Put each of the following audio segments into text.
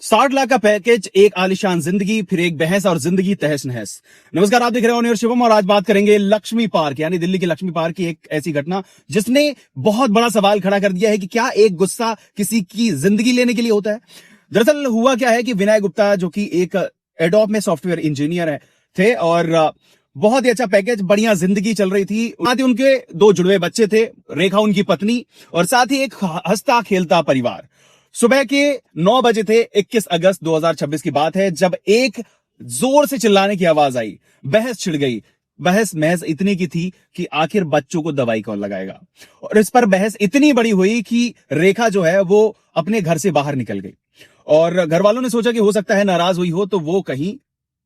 60 लाख का पैकेज, एक आलिशान जिंदगी, फिर एक बहस और जिंदगी तहस नहस। नमस्कार, आप देख रहे हो ऑन शिवम और आज बात करेंगे लक्ष्मी पार्क यानी दिल्ली के लक्ष्मी पार्क की एक ऐसी घटना जिसने बहुत बड़ा सवाल खड़ा कर दिया है कि क्या एक गुस्सा किसी की जिंदगी लेने के लिए होता है। दरअसल हुआ क्या है कि विनय गुप्ता जो कि एक एडोब में सॉफ्टवेयर इंजीनियर थे और बहुत ही अच्छा पैकेज, बढ़िया जिंदगी चल रही थी। साथ ही उनके 2 जुड़वे बच्चे थे, रेखा उनकी पत्नी और साथ ही एक हंसता खेलता परिवार। सुबह के 9 बजे थे, 21 अगस्त 2026 की बात है, जब एक जोर से चिल्लाने की आवाज आई। बहस छिड़ गई। बहस महज इतनी की थी कि आखिर बच्चों को दवाई कौन लगाएगा, और इस पर बहस इतनी बड़ी हुई कि रेखा जो है वो अपने घर से बाहर निकल गई और घर वालों ने सोचा कि हो सकता है नाराज हुई हो तो वो कहीं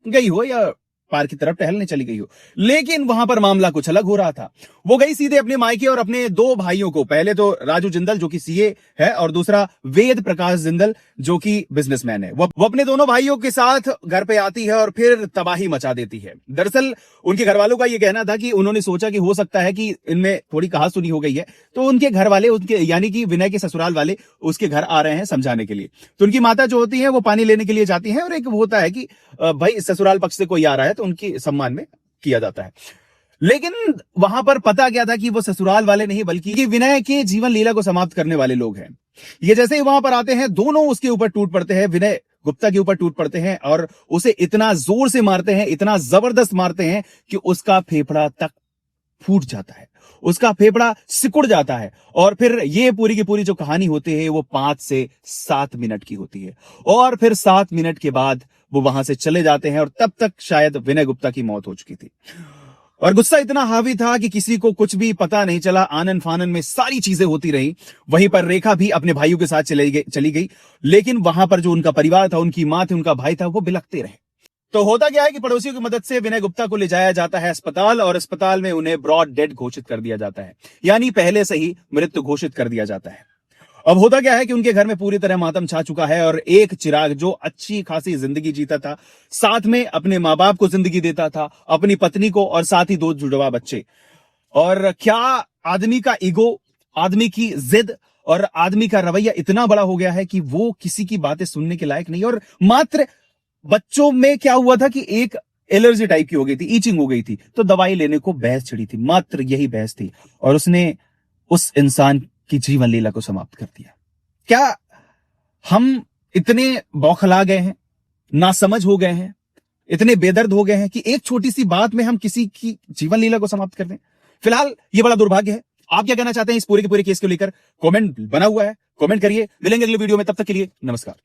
गई हो या पार्क की तरफ टहलने चली गई हो। लेकिन वहां पर मामला कुछ अलग हो रहा था। वो गई सीधे अपने मायके और अपने 2 भाइयों को, पहले तो राजू जिंदल जो कि सीए है और दूसरा वेद प्रकाश जिंदल जो कि बिजनेसमैन है। वो अपने दोनों भाइयों के साथ घर पे आती है और फिर तबाही मचा देती है। दरअसल उनके घर वालों का यह कहना था कि उन्होंने सोचा कि हो सकता है कि इनमें थोड़ी कहासुनी हो गई है, तो उनके घर वाले, उनके यानी कि विनय के ससुराल वाले उसके घर आ रहे हैं समझाने के लिए। तो उनकी माता जो होती है वो पानी लेने के लिए जाती है और एक होता है कि भाई ससुराल पक्ष से कोई आ रहा है तो उनकी सम्मान में किया जाता है। लेकिन वहां पर पता क्या था कि वो ससुराल वाले नहीं बल्कि विनय के जीवन लीला को समाप्त करने वाले लोग हैं। ये जैसे ही वहां पर आते हैं, दोनों उसके ऊपर टूट पड़ते हैं, विनय गुप्ता के ऊपर टूट पड़ते हैं और उसे इतना जोर से मारते हैं, इतना जबरदस्त मारते हैं कि उसका फेफड़ा तक फूट जाता है, उसका फेफड़ा सिकुड़ जाता है। और फिर ये पूरी की पूरी जो कहानी होती है वो 5 से 7 मिनट की होती है और फिर 7 मिनट के बाद वो वहां से चले जाते हैं और तब तक शायद विनय गुप्ता की मौत हो चुकी थी। और गुस्सा इतना हावी था कि किसी को कुछ भी पता नहीं चला, आनन फानन में सारी चीजें होती रही। वहीं पर रेखा भी अपने भाइयों के साथ चली गई, लेकिन वहां पर जो उनका परिवार था, उनकी मां थी, उनका भाई था, वो बिलखते रहे। तो होता क्या है कि पड़ोसियों की मदद से विनय गुप्ता को ले जाया जाता है अस्पताल और अस्पताल में उन्हें ब्रॉड डेड घोषित कर दिया जाता है, यानी पहले से ही मृत्यु घोषित कर दिया जाता है। अब होता क्या है कि उनके घर में पूरी तरह मातम छा चुका है और एक चिराग जो अच्छी खासी जिंदगी जीता था, साथ में अपने मां बाप को जिंदगी देता था, अपनी पत्नी को और साथ ही 2 जुड़वा बच्चे। और क्या आदमी का ईगो, आदमी की जिद और आदमी का रवैया इतना बड़ा हो गया है कि वो किसी की बातें सुनने के लायक नहीं। और मात्र बच्चों में क्या हुआ था कि एक एलर्जी टाइप की हो गई थी, ईचिंग हो गई थी, तो दवाई लेने को बहस छिड़ी थी। मात्र यही बहस थी और उसने उस इंसान की जीवन लीला को समाप्त कर दिया। क्या हम इतने बौखला गए हैं, नासमझ हो गए हैं, इतने बेदर्द हो गए हैं कि एक छोटी सी बात में हम किसी की जीवन लीला को समाप्त कर दें? फिलहाल ये बड़ा दुर्भाग्य है। आप क्या कहना चाहते हैं इस पूरे के पूरे केस को लेकर? कमेंट बना हुआ है, कमेंट करिए। मिलेंगे अगले वीडियो में, तब तक के लिए नमस्कार।